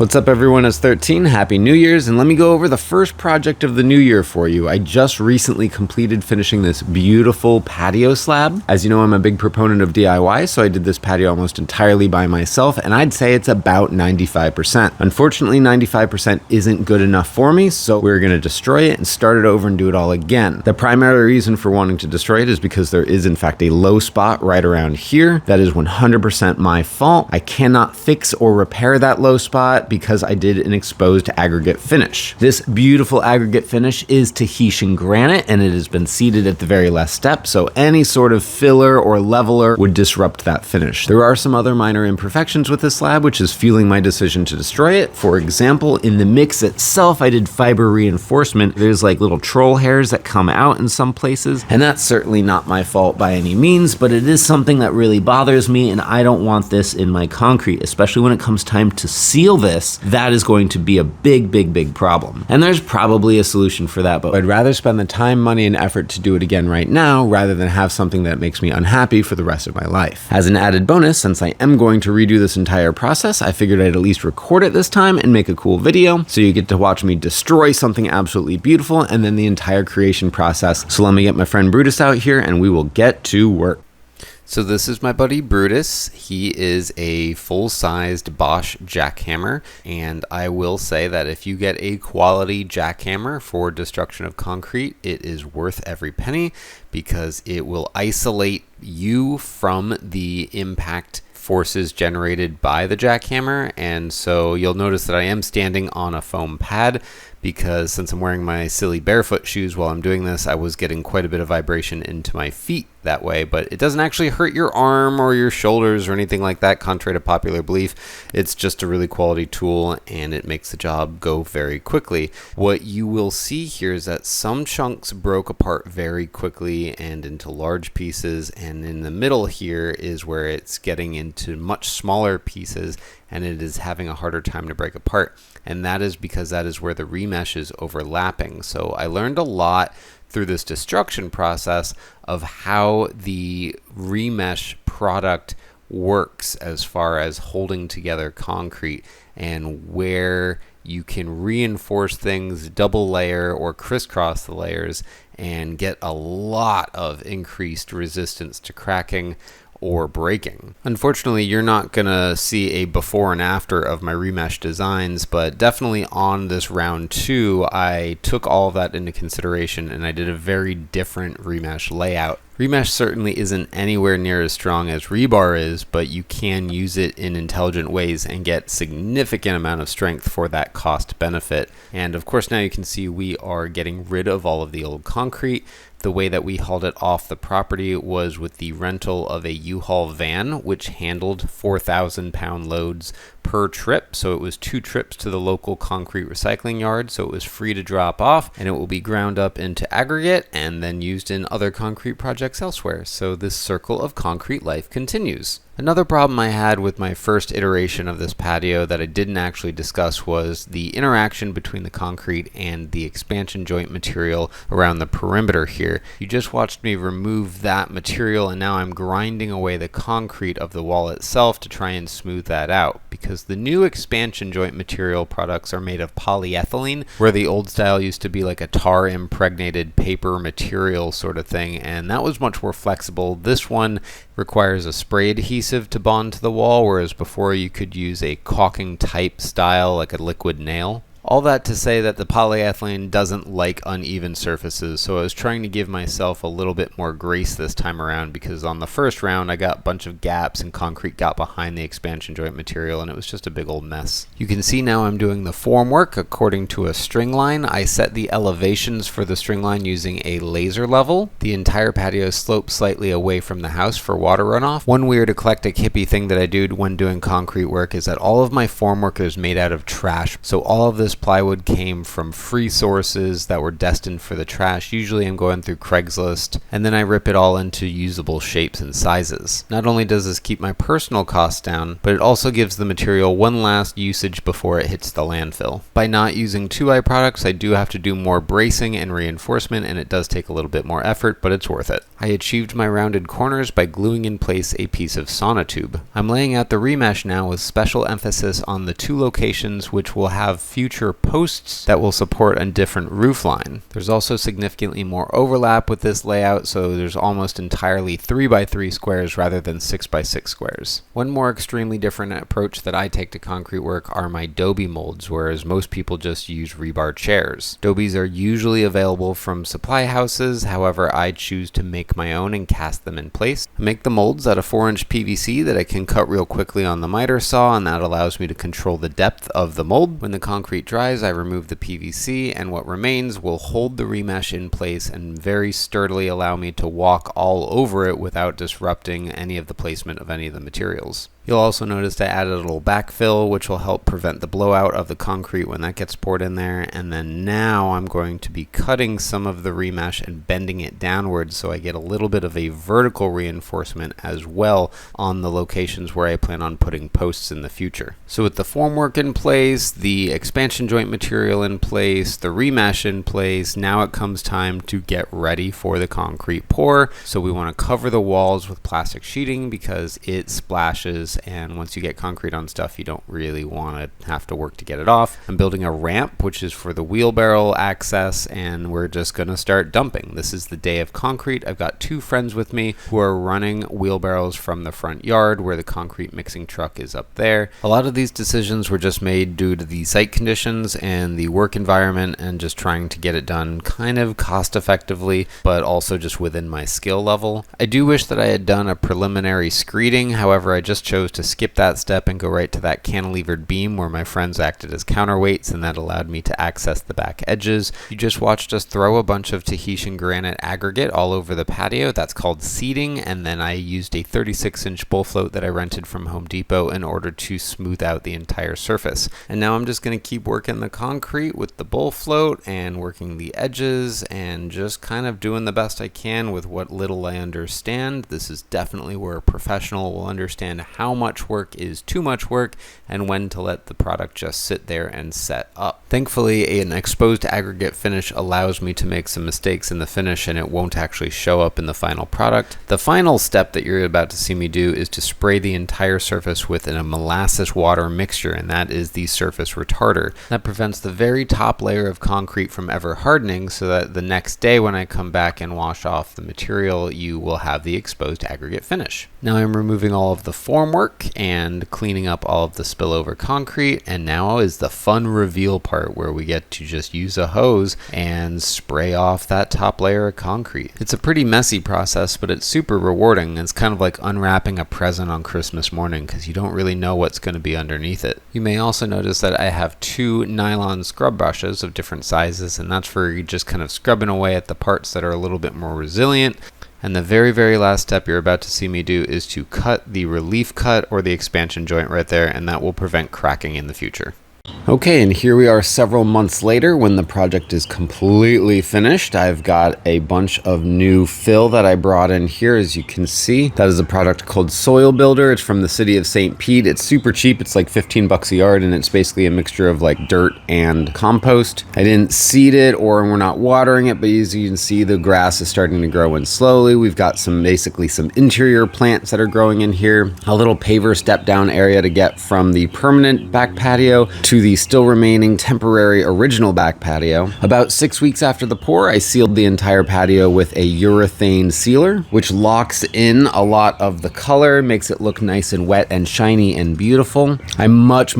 What's up everyone, it's 13, Happy New Year's, and let me go over the first project of the new year for you. I just recently completed finishing this beautiful patio slab. As you know, I'm a big proponent of DIY, so I did this patio almost entirely by myself, and I'd say it's about 95%. Unfortunately, 95% isn't good enough for me, so we're gonna destroy it and start it over and do it all again. The primary reason for wanting to destroy it is because there is in fact a low spot right around here. That is 100% my fault. I cannot fix or repair that low spot because I did an exposed aggregate finish. This beautiful aggregate finish is Tahitian granite, and it has been seeded at the very last step, so any sort of filler or leveler would disrupt that finish. There are some other minor imperfections with this slab, which is fueling my decision to destroy it. For example, in the mix itself, I did fiber reinforcement. There's like little troll hairs that come out in some places, and that's certainly not my fault by any means, but it is something that really bothers me, and I don't want this in my concrete, especially when it comes time to seal this. That is going to be a big problem. And there's probably a solution for that, but I'd rather spend the time, money, and effort to do it again right now rather than have something that makes me unhappy for the rest of my life. As an added bonus, since I am going to redo this entire process, I figured I'd at least record it this time and make a cool video, so you get to watch me destroy something absolutely beautiful and then the entire creation process. So let me get my friend Brutus out here and we will get to work. So this is my buddy Brutus. He is a full-sized Bosch jackhammer, and I will say that if you get a quality jackhammer for destruction of concrete, it is worth every penny because it will isolate you from the impact forces generated by the jackhammer. And so you'll notice that I am standing on a foam pad because since I'm wearing my silly barefoot shoes while I'm doing this, I was getting quite a bit of vibration into my feet that way, but it doesn't actually hurt your arm or your shoulders or anything like that, contrary to popular belief. It's just a really quality tool and it makes the job go very quickly. What you will see here is that some chunks broke apart very quickly and into large pieces, and in the middle here is where it's getting into much smaller pieces and it is having a harder time to break apart. And that is because that is where the remesh is overlapping. So I learned a lot through this destruction process of how the remesh product works as far as holding together concrete and where you can reinforce things, double layer or crisscross the layers and get a lot of increased resistance to cracking or breaking. Unfortunately, you're not gonna see a before and after of my remesh designs, but definitely on this round 2, I took all of that into consideration and I did a very different remesh layout. Remesh certainly isn't anywhere near as strong as rebar is, but you can use it in intelligent ways and get significant amount of strength for that cost benefit. And of course now you can see we are getting rid of all of the old concrete. The way that we hauled it off the property was with the rental of a U-Haul van, which handled 4,000 pound loads per trip. So it was 2 trips to the local concrete recycling yard. So it was free to drop off and it will be ground up into aggregate and then used in other concrete projects elsewhere. So this circle of concrete life continues. Another problem I had with my first iteration of this patio that I didn't actually discuss was the interaction between the concrete and the expansion joint material around the perimeter here. You just watched me remove that material and now I'm grinding away the concrete of the wall itself to try and smooth that out, because the new expansion joint material products are made of polyethylene, where the old style used to be like a tar impregnated paper material sort of thing, and that was much more flexible. This one requires a spray adhesive to bond to the wall, whereas before you could use a caulking type style like a liquid nail. All that to say that the polyethylene doesn't like uneven surfaces, so I was trying to give myself a little bit more grace this time around, because on the first round I got a bunch of gaps and concrete got behind the expansion joint material and it was just a big old mess. You can see now I'm doing the formwork according to a string line. I set the elevations for the string line using a laser level. The entire patio slopes slightly away from the house for water runoff. One weird eclectic hippie thing that I do when doing concrete work is that all of my formwork is made out of trash, so all of this this plywood came from free sources that were destined for the trash. Usually I'm going through Craigslist, and then I rip it all into usable shapes and sizes. Not only does this keep my personal costs down, but it also gives the material one last usage before it hits the landfill. By not using 2i products, I do have to do more bracing and reinforcement, and it does take a little bit more effort, but it's worth it. I achieved my rounded corners by gluing in place a piece of sonotube. I'm laying out the remesh now with special emphasis on the 2 locations which will have future posts that will support a different roof line. There's also significantly more overlap with this layout, so there's almost entirely 3x3 squares rather than 6x6 squares. One more extremely different approach that I take to concrete work are my Dobie molds, whereas most people just use rebar chairs. Dobies are usually available from supply houses, however I choose to make my own and cast them in place. I make the molds out of 4-inch PVC that I can cut real quickly on the miter saw, and that allows me to control the depth of the mold. When the concrete dries, I remove the PVC, and what remains will hold the remesh in place and very sturdily allow me to walk all over it without disrupting any of the placement of any of the materials. You'll also notice I added a little backfill, which will help prevent the blowout of the concrete when that gets poured in there. And then now I'm going to be cutting some of the remesh and bending it downwards so I get a little bit of a vertical reinforcement as well on the locations where I plan on putting posts in the future. So with the formwork in place, the expansion joint material in place, the remesh in place, now it comes time to get ready for the concrete pour. So we want to cover the walls with plastic sheeting because it splashes, and once you get concrete on stuff, you don't really want to have to work to get it off. I'm building a ramp, which is for the wheelbarrow access, and we're just going to start dumping. This is the day of concrete. I've got 2 friends with me who are running wheelbarrows from the front yard where the concrete mixing truck is up there. A lot of these decisions were just made due to the site conditions and the work environment and just trying to get it done kind of cost effectively, but also just within my skill level. I do wish that I had done a preliminary screeding, however I just chose to skip that step and go right to that cantilevered beam where my friends acted as counterweights, and that allowed me to access the back edges. You just watched us throw a bunch of Tahitian granite aggregate all over the patio. That's called seeding, and then I used a 36-inch bull float that I rented from Home Depot in order to smooth out the entire surface. And now I'm just going to keep working the concrete with the bull float and working the edges and just kind of doing the best I can with what little I understand. This is definitely where a professional will understand how much work is too much work and when to let the product just sit there and set up. Thankfully, an exposed aggregate finish allows me to make some mistakes in the finish and it won't actually show up in the final product. The final step that you're about to see me do is to spray the entire surface with a molasses water mixture, and that is the surface retarder. That prevents the very top layer of concrete from ever hardening, so that the next day when I come back and wash off the material, you will have the exposed aggregate finish. Now I'm removing all of the formwork and cleaning up all of the spillover concrete, and now is the fun reveal part where we get to just use a hose and spray off that top layer of concrete. It's a pretty messy process, but it's super rewarding. It's kind of like unwrapping a present on Christmas morning because you don't really know what's going to be underneath it. You may also notice that I have 2 nylon scrub brushes of different sizes, and that's for just kind of scrubbing away at the parts that are a little bit more resilient. And the very, very last step you're about to see me do is to cut the relief cut or the expansion joint right there, and that will prevent cracking in the future. Okay, and here we are several months later when the project is completely finished. I've got a bunch of new fill that I brought in here, as you can see. That is a product called Soil Builder. It's from the city of St. Pete. It's super cheap. It's like 15 bucks a yard, and it's basically a mixture of like dirt and compost. I didn't seed it, or we're not watering it, but as you can see, the grass is starting to grow in slowly. We've got basically some interior plants that are growing in here. A little paver step down area to get from the permanent back patio to the still remaining temporary original back patio. About 6 weeks after the pour, I sealed the entire patio with a urethane sealer, which locks in a lot of the color, makes it look nice and wet and shiny and beautiful. I'm much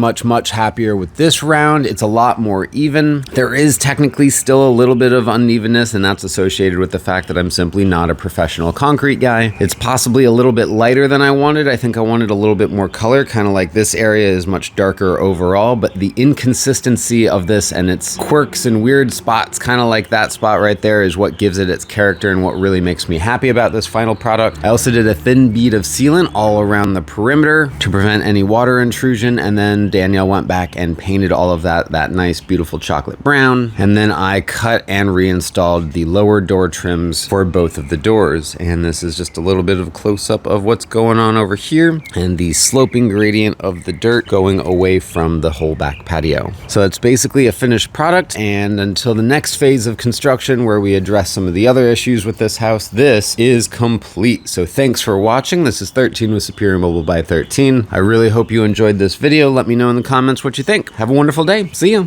happier with this round. It's a lot more even. There is technically still a little bit of unevenness, and that's associated with the fact that I'm simply not a professional concrete guy. It's possibly a little bit lighter than I wanted. I think I wanted a little bit more color, kind of like this area is much darker overall, but the inconsistency of this and its quirks and weird spots, kind of like that spot right there, is what gives it its character and what really makes me happy about this final product. I also did a thin bead of sealant all around the perimeter to prevent any water intrusion, and then Danielle went back and painted all of that nice beautiful chocolate brown, and then I cut and reinstalled the lower door trims for both of the doors. And this is just a little bit of a close-up of what's going on over here and the sloping gradient of the dirt going away from the whole back patio. So it's basically a finished product, and until the next phase of construction where we address some of the other issues with this house, this is complete. So thanks for watching. This is 13 with Superior Mobile by 13. I really hope you enjoyed this video. Let me know in the comments what you think. Have a wonderful day. See you.